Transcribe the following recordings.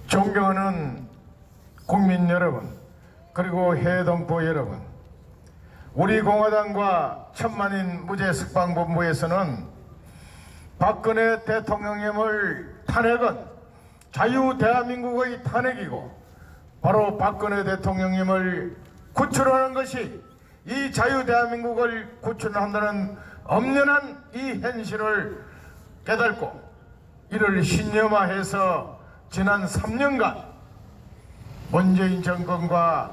존경하는 국민 여러분, 그리고 해동포 여러분, 우리 공화당과 천만인 무죄석방본부에서는 박근혜 대통령님을 탄핵은 자유 대한민국의 탄핵이고, 바로 박근혜 대통령님을 구출하는 것이 이 자유 대한민국을 구출한다는 엄연한 이 현실을 깨닫고 이를 신념화해서 지난 3년간 문재인 정권과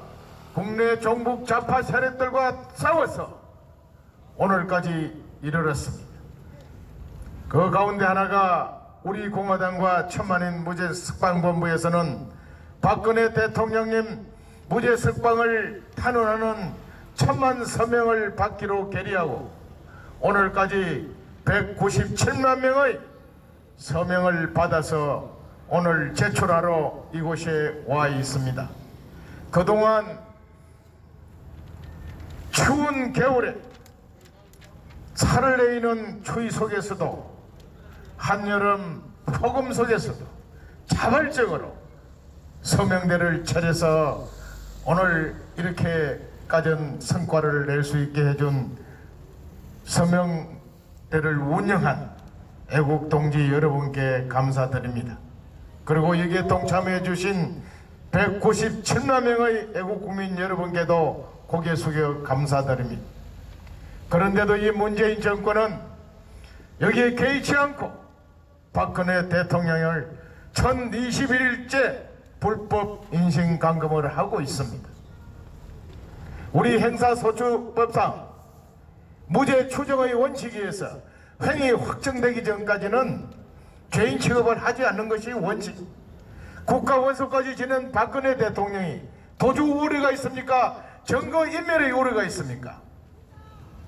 국내 종북 좌파 세력들과 싸워서 오늘까지 이르렀습니다. 그 가운데 하나가 우리 공화당과 천만인 무죄석방본부에서는 박근혜 대통령님 무죄석방을 탄원하는 1000만 서명을 받기로 결의하고 오늘까지 197만 명의 서명을 받아서 오늘 제출하러 이곳에 와 있습니다. 그동안 추운 겨울에 살을 내리는 추위 속에서도 한여름 폭염 속에서도 자발적으로 서명대를 차려서 오늘 이렇게 까진 성과를 낼 수 있게 해준 서명대를 운영한 애국동지 여러분께 감사드립니다. 그리고 여기에 동참해 주신 197만 명의 애국국민 여러분께도 고개 숙여 감사드립니다. 그런데도 이 문재인 정권은 여기에 개의치 않고 박근혜 대통령을 1021일째 불법 인신감금을 하고 있습니다. 우리 행사소추법상 무죄 추정의 원칙에 의해서 횡이 확정되기 전까지는 죄인 취급을 하지 않는 것이 원칙. 국가원수까지 지낸 박근혜 대통령이 도주 우려가 있습니까? 증거인멸의 우려가 있습니까?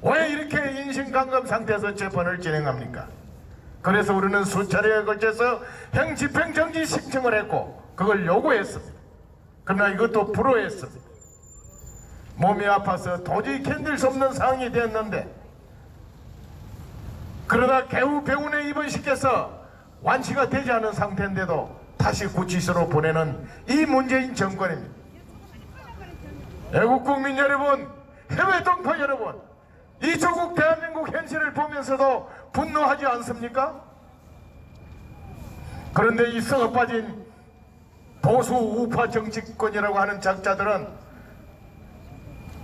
왜 이렇게 인신감금 상태에서 재판을 진행합니까? 그래서 우리는 수차례에 걸쳐서 행집행정지 신청을 했고 그걸 요구했습니다. 그러나 이것도 불허했습니다. 몸이 아파서 도저히 견딜 수 없는 상황이 되었는데, 그러다 겨우 병원에 입원시켜서 완치가 되지 않은 상태인데도 다시 구치소로 보내는 이 문재인 정권입니다. 애국국민 여러분, 해외 동포 여러분, 이 조국 대한민국 현실을 보면서도 분노하지 않습니까? 그런데 이 썩어 빠진 보수 우파 정치권이라고 하는 작자들은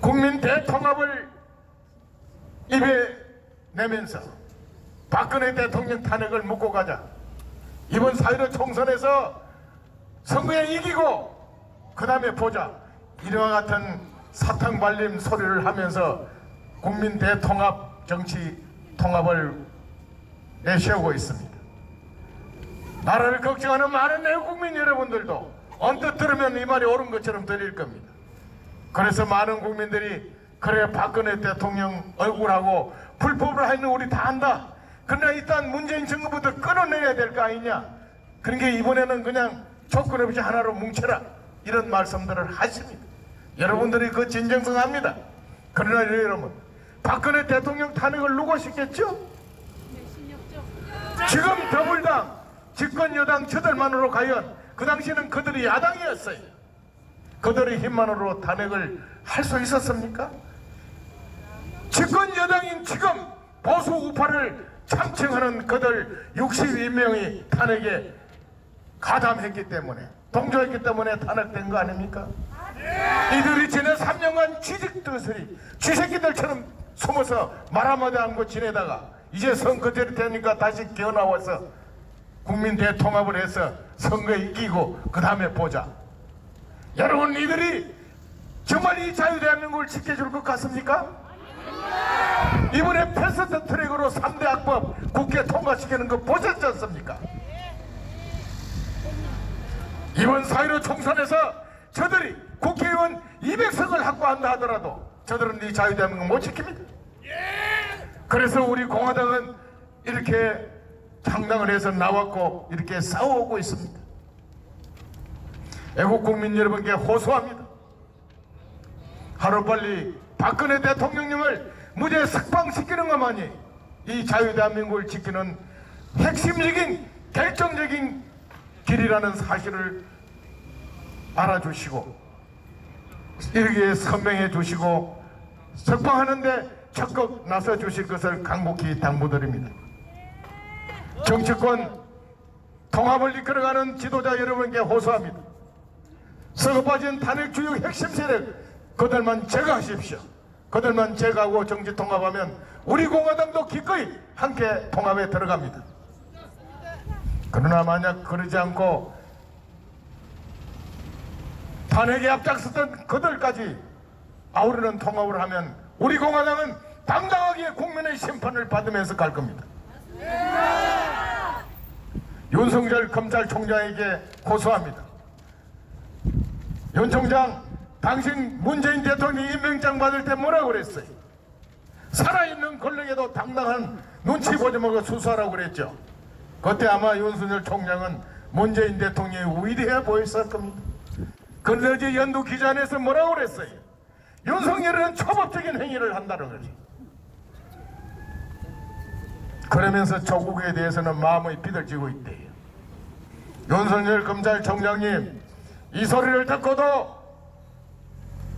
국민 대통합을 입에 내면서 박근혜 대통령 탄핵을 묻고 가자, 이번 4.15 총선에서 선거에 이기고 그 다음에 보자, 이와 같은 사탕 발림 소리를 하면서 국민 대통합 정치 통합을 내세우고 있습니다. 나라를 걱정하는 많은 애국민 여러분들도 언뜻 들으면 이 말이 옳은 것처럼 들릴 겁니다. 그래서 많은 국민들이 그래 박근혜 대통령 얼굴하고 불법을 하는 우리 다 안다. 그러나 일단 문재인 정부부터 끊어내야 될 거 아니냐. 그러니까 이번에는 그냥 조건 없이 하나로 뭉쳐라, 이런 말씀들을 하십니다. 여러분들이 그 진정성 합니다. 그러나 여러분, 박근혜 대통령 탄핵을 누가 시켰죠? 지금 더불당 집권여당 저들만으로 과연 그 당시에는 그들이 야당이었어요. 그들의 힘만으로 탄핵을 할 수 있었습니까? 집권여당인 지금 보수 우파를 참칭하는 그들 62명이 탄핵에 가담했기 때문에, 동조했기 때문에 탄핵된 거 아닙니까? 이들이 지난 3년간 쥐새끼들이 쥐새끼들처럼 숨어서 말 한마디 안 하고 지내다가 이제 선거철이 되니까 다시 기어나와서 국민 대통합을 해서 선거에 이기고 그 다음에 보자. 여러분, 이들이 정말 이 자유대한민국을 지켜줄 것 같습니까? 이번에 패스트 트랙으로 3대 악법 국회 통과시키는 거 보셨지 않습니까? 이번 4.15 총선에서 저들이 국회의원 200석을 확보한다 하더라도 저들은 이 자유대한민국 못 지킵니다. 그래서 우리 공화당은 이렇게 창당을 해서 나왔고 이렇게 싸워오고 있습니다. 애국국민 여러분께 호소합니다. 하루빨리 박근혜 대통령님을 무죄 석방시키는 것만이 이 자유대한민국을 지키는 핵심적인 결정적인 길이라는 사실을 알아주시고 이렇게 선명해 주시고 석방하는데 적극 나서 주실 것을 간곡히 당부드립니다. 정치권 통합을 이끌어가는 지도자 여러분께 호소합니다. 썩어 빠진 탄핵 주요 핵심 세력 그들만 제거하십시오. 그들만 제거하고 정치 통합하면 우리 공화당도 기꺼이 함께 통합에 들어갑니다. 그러나 만약 그러지 않고 탄핵에 앞장섰던 그들까지 아우르는 통합을 하면 우리 공화당은 당당하게 국민의 심판을 받으면서 갈 겁니다. 윤석열 검찰총장에게 호소합니다. 윤 총장, 당신 문재인 대통령이 임명장 받을 때 뭐라고 그랬어요? 살아있는 권력에도 당당한 눈치 보지 말고 수사하라고 그랬죠. 그때 아마 윤석열 총장은 문재인 대통령이 위대해 보였을 겁니다. 그런데 어제 연두 기자회에서 뭐라고 그랬어요? 윤석열은 초법적인 행위를 한다는 거지. 그러면서 조국에 대해서는 마음의 비들지고 있대요. 윤석열 검찰총장님, 이 소리를 듣고도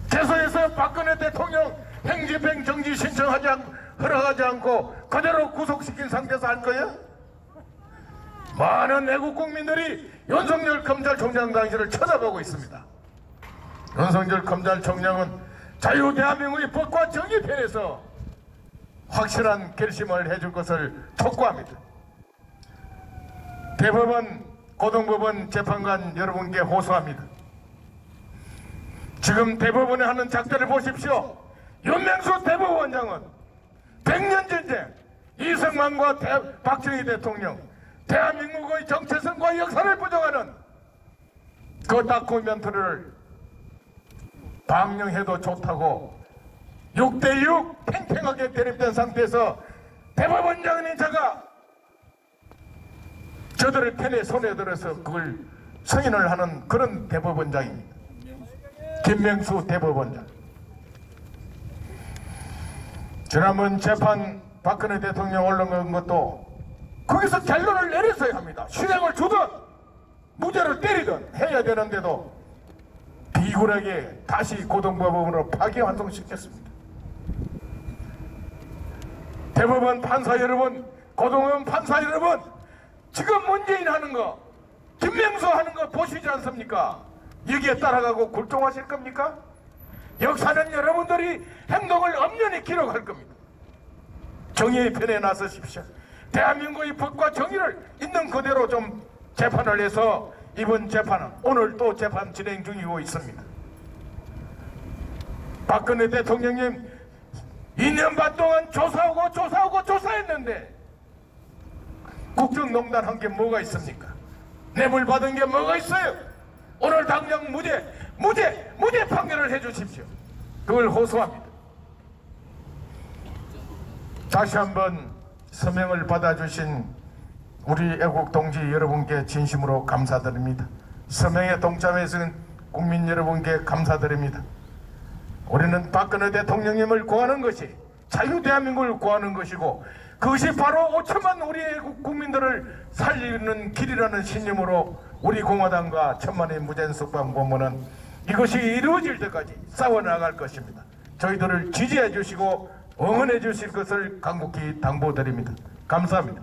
계속해서 박근혜 대통령 행집행 정지 신청하지 허락하지 않고 그대로 구속시킨 상태에서 할 거예요? 많은 애국 국민들이 윤석열 검찰총장 당신을 쳐다보고 있습니다. 윤석열 검찰총장은 자유 대한민국의 법과 정의 편에서 확실한 결심을 해줄 것을 촉구합니다. 대법원, 고등법원 재판관 여러분께 호소합니다. 지금 대법원에 하는 작전을 보십시오. 윤명수 대법원장은 100년 전쟁, 이승만과 박정희 대통령, 대한민국의 정체성과 역사를 부정하는 그 다큐멘터리를 방영해도 좋다고 6대6 팽팽하게 대립된 상태에서 대법원장인 자가 저들의 편에 손에 들어서 그걸 승인을 하는 그런 대법원장입니다. 김명수 대법원장. 지난번 재판 박근혜 대통령 올라간 것도 거기서 결론을 내렸어야 합니다. 실형을 주든 무죄를 때리든 해야 되는데도 비굴하게 다시 고등법원으로 파기환송시켰습니다. 대법원 판사 여러분, 고등법원 판사 여러분, 지금 문재인 하는 거, 김명수 하는 거 보시지 않습니까? 여기에 따라가고 굴종하실 겁니까? 역사는 여러분들이 행동을 엄연히 기록할 겁니다. 정의의 편에 나서십시오. 대한민국의 법과 정의를 있는 그대로 좀 재판을 해서 이번 재판은 오늘 또 재판 진행 중이고 있습니다. 박근혜 대통령님 2년 반 동안 조사했는데 국정농단 한 게 뭐가 있습니까? 뇌물 받은 게 뭐가 있어요? 오늘 당장 무죄 판결을 해주십시오. 그걸 호소합니다. 다시 한번 서명을 받아주신 우리 애국 동지 여러분께 진심으로 감사드립니다. 서명에 동참해주신 국민 여러분께 감사드립니다. 우리는 박근혜 대통령님을 구하는 것이 자유 대한민국을 구하는 것이고 그것이 바로 5천만 우리 애국 국민들을 살리는 길이라는 신념으로 우리 공화당과 천만의 무젠석방 공무는 이것이 이루어질 때까지 싸워나갈 것입니다. 저희들을 지지해 주시고 응원해 주실 것을 간곡히 당부드립니다. 감사합니다.